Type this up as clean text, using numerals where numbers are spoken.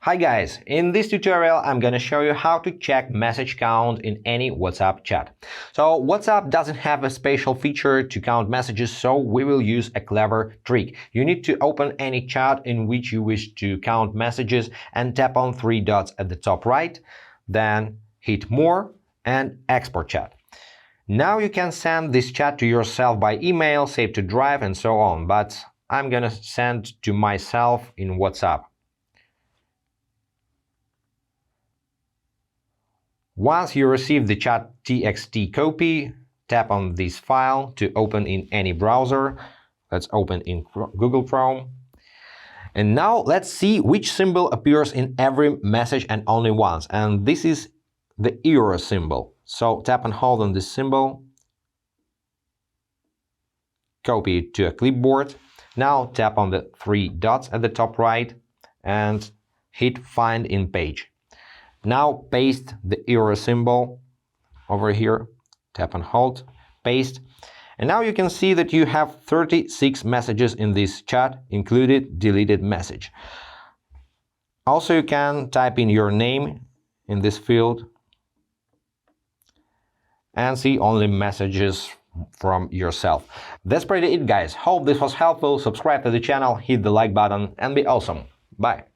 Hi guys, in this tutorial I'm gonna show you how to check message count in any WhatsApp chat. So WhatsApp doesn't have a special feature to count messages, so we will use a clever trick. You need to open any chat in which you wish to count messages and tap on three dots at the top right, then hit more and export chat. Now you can send this chat to yourself by email, save to Drive and so on, but I'm gonna send to myself in WhatsApp. Once you receive the chat.txt copy, tap on this file to open in any browser. Let's open in Google Chrome. And now let's see which symbol appears in every message and only once. And this is the euro symbol. So tap and hold on this symbol. Copy it to a clipboard. Now tap on the three dots at the top right and hit Find in Page. Now paste the euro symbol over here, tap and hold, paste, and now you can see that you have 36 messages in this chat, included deleted message. Also, you can type in your name in this field and see only messages from yourself. That's pretty it, guys. Hope this was helpful. Subscribe to the channel, hit the like button, and be awesome. Bye.